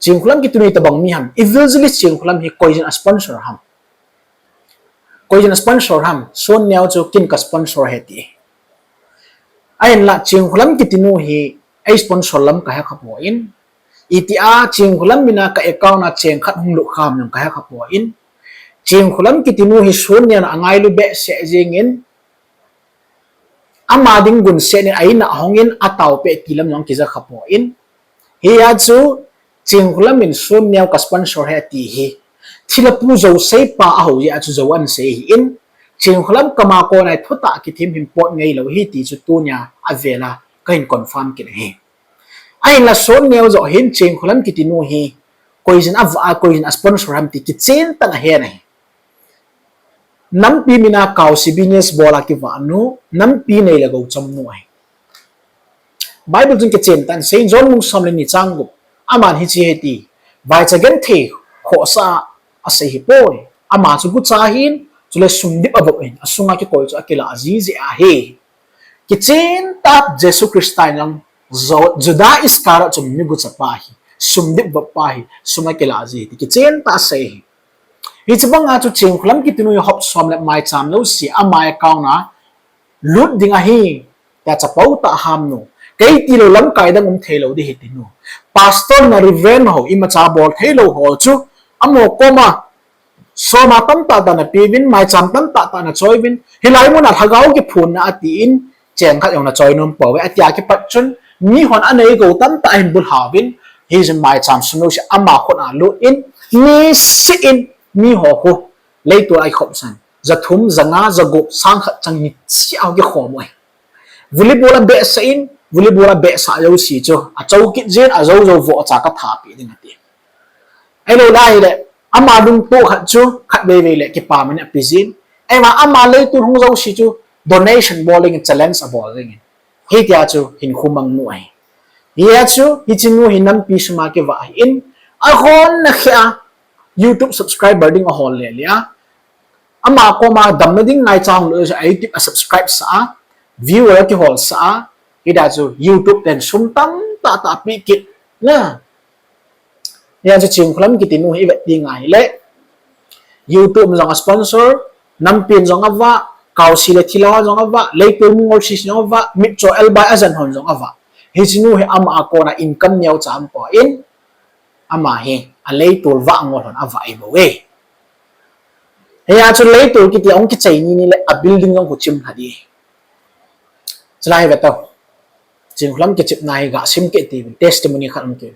Chinkholam ki tuni tabang mi ham evangelist Chinkholam hi koiyin sponsor ham koiyin sponsor ham son neo chu kin ka sponsor heti ain la Chinkholam ki tinu hi ai sponsor lam ka ha khapo in itia Chinkholam mina ka account na cheng khat hung lu kham nang ka ha khapo in Chinkholam ki tinu hi son neo angai lu be se jingin amading gun se ni aina hongin ataw pe kilam nang ki za khapo in hi ya chu Chinkholam min son neo ka sponsor heti hi thila pu zo sei pa a ho ya chu zo an se hi in Chinkholam kama ko nai thota ki thim him pot ngei lo hi ti chu tu nya avela kain confirm ki hi ai la son neo zo hin Chinkholam ki tinu hi koiyin koiyin sponsor ham ti ki chen ta na he nai nam pi mina kaw si business bola ki wa nu nam pi nei la go cham nu ai Bible jin ki chen tan Saint John mung sam le ni changu aman hi chi heti vai chagen the kho sa ase hi poi ama chu gu cha hin chule sumdip abok in asunga ki koi chu akila azizi a he ki chen tap Jesus Christ nang juda iskara chum mi gu cha pa hi sumdip ba pa hi sunga kila azizi ki chen ta se hi chbang a chu Chinkholam ki tinu hop som le mai cham lo si amai kauna lut dinga hi ta cha pau ta ham no kei ti lo lam kai dang thelo di hitinu pastor na reverend ho ima cha bol thelo ho chu amo koma so ma tam ta da na pivin mai cham tam ta ta na choivin hilai mo na thagau ki phun na ati in cheng khat yong na choi nom pawe atia ki pat chun mi hon anei go tam ta in bul hawin he is mai cham suno si ama khon a lu in mi si in mi ho ho leitu ai khop san zathum zanga zago sang khat chang ni si au ki khom oi volleyball be sa in volleyball be sa yo si cho a chau ki jen a zo zo vo cha ka tha pi ding ati ai lo lai le ama dung to khat chu khat be be le ki pa man apizin ai ma ama le tu hung zo si chu donation bowling challenge a bowling he tia chu hin khumang nu ai ya chu hi chinu hinam pi sma ke wa in a hon na khia YouTube subscriber ding a hol le lia ama ko ma dam na ding ngai chang lo ai tip a subscribe sa viewer ki hol sa ida chu YouTube ten sum tam ta ta pi kit na ya chu Chinkholam ki tinu hi ti ngai le YouTube jong sponsor nam pin jong awa kaw si le thila jong awa le pe mungol si jong awa mit cho el bai azan hon jong awa hi chinu hi ama ko na income nyau cham ko in ama hi a le tul wa ngol hon awa i bo we ya chu le tul ki ti ong ki chei ni le a building jong ko chim hadi chlai ve to Chinkholam ki chip nai ga sim ke ti testimony khan ke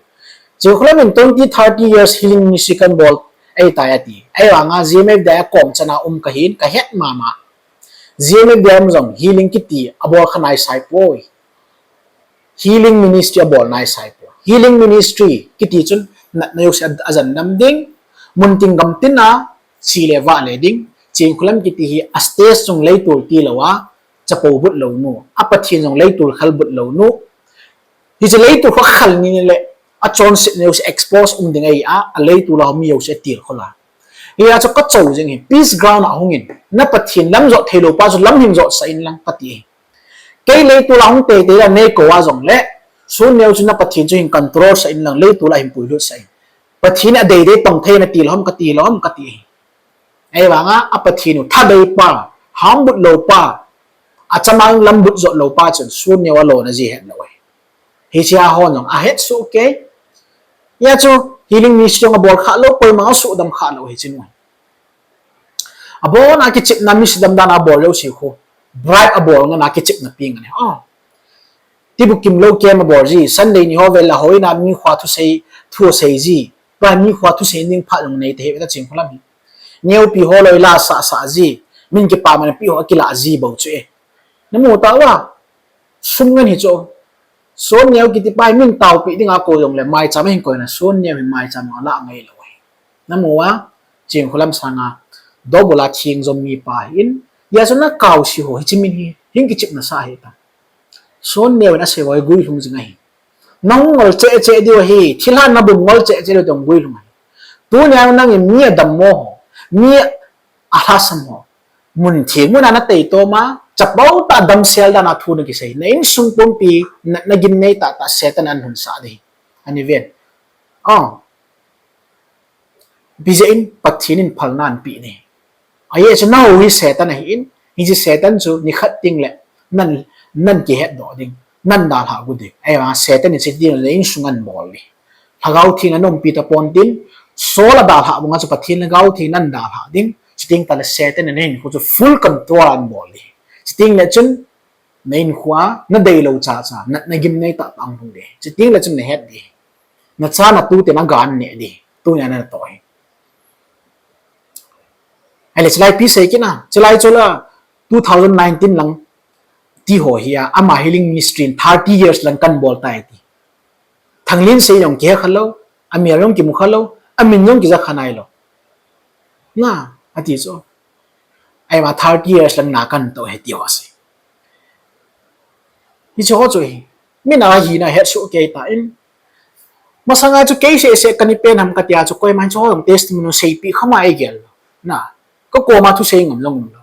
Chinkholam in 20-30 years healing ministry kan bol ai ta ya ti ai wa nga gmf da kom chana ka hin ka het mama gmf da jong healing ki ti abol khanai sai poi healing ministry abol nai sai po healing ministry ki ti chun na yo sa azan nam ding munting gam tin na si le wa le ding Chinkholam ki ti hi a stage jong leitur ti lawa chapo but lo nu apathin jong leitur khal but lo nu hi je leitur kho khal ni le a chon sit ne expose ding ai a leitur la mi yo se tir khola ya cho ka chou jing hi peace ground a hungin na pathin lam zo thelo pa zo lam him zo sa in lang pati kei leitur la hung te te la ne ko wa jong le sun neu chu na pathin chu hin control sa in lang leitur la him pui lu sa in pathin a dei dei tong the na ti lom ka ti ai wa nga a pathin tha dei pa ham but lo pa achamang lambut zo lo pa chun sun ne wa lo na ji het lo hi chia hon long a het su ke ya chu healing ministry ng bol kha lo poi ma su dam kha lo hi chin abo na ki chip na mis dam da na bol lo si kho bright abol nga na ki chip na ping ne ti bu kim lo ke ma bol ji sunday ni ho vel la hoi na mi khwa thu sei ji pa mi khwa thu sei ning pha long nei te he ta Chinkholam hi neu pi ho loi la sa ji min ki pa man pi ho akila ji bo chu e namu ta wa sum ngan hi cho son neo ki ti pai min tau pi dinga ko yong le mai cham hin ko na son neo mai cham la ngai lo namu wa Chinkholam sanga do bola ching zom mi pa in ya so na kaw si ho hi chimin hi hin ki chip na sa he ta son neo na se wai gui hum jinga hi nang ngol che dio hi thila na bu ngol che lo dong gui hum tu nya nang mi dam mo mi ahasam ho mun thi mun na te to ma chapau ta dam sel da na thu na ki sei nain sung pom pi na gin nei ta setan an hun sa di ani ven bijain pathinin phalnan pi ni ai cha nau hi setan hi in ji setan chu ni khat ting le nan nan ki het do ding nan dal ha gu de ai ma setan ni sitin le in sungan bol ni hagau thing anom pi ta pon tin sola dal ha bunga chu pathin le gau thing nan dal ha ding chiting ta le setan ne ko chu full control an bol ni chiting le chun main khwa na dei lo cha cha na gim nei ta tang bung de chiting le chun ne het di na cha na tu te na gan ne di tu nya na to hi ai chlai pi sei kina chlai chola 2019 lang ti ho hiya ama healing ministry 30 years lang kan bol tai ti thanglin sei yong ke khalo amir yong ki mu khalo amin yong ki za khanai lo na ati so ai ma 30 years lang na kan to he ti ho se hi cho ho choi mi na hi na he su ke ta in masanga chu ke se kan ni pen ham ka tia chu koi man cho yong testimony sei pi khama ai gel na có cô mà thu xây ngầm lông ngầm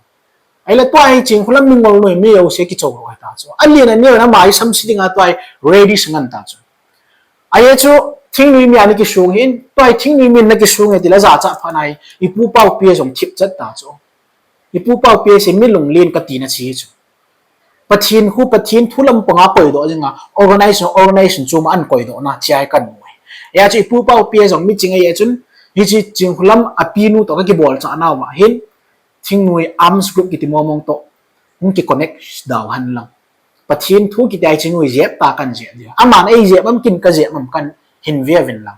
ấy là toai chính không làm mình ngồi nổi miêu sẽ cái chỗ rồi ta cho anh liền là miêu nó mãi xăm xí ngà toai ready sang anh ta cho ấy cho thính nuôi miêu này cái xuống hin toai thính nuôi miêu này cái xuống này thì là giả chặt phần này ipu bao bia giống chip chất ta cho ipu bao bia sẽ miêu lồng liên cái tiền chi cho pathin thu lâm banga koi do jinga organization chu ma an koi do na chai kan moi ya chi ipu bao bia giống mi chính ấy chun hi chi Chinkholam apinu to ka ki bol cha naw ma hin thingnui arms group ki timo mong to ung ki connect daw han lang pathin thu ki dai chinui jep ta kan je dia aman ei je bam kin ka je mam kan hin ve ven lang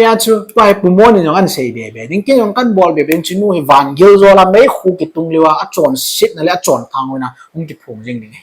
ya chu pai pu mo ni an sei de be ding ki yong kan bol be ben chinu hi van gil zo la mai khu ki tung lewa a chon sit na le a chon thang na ung ki phum jing ni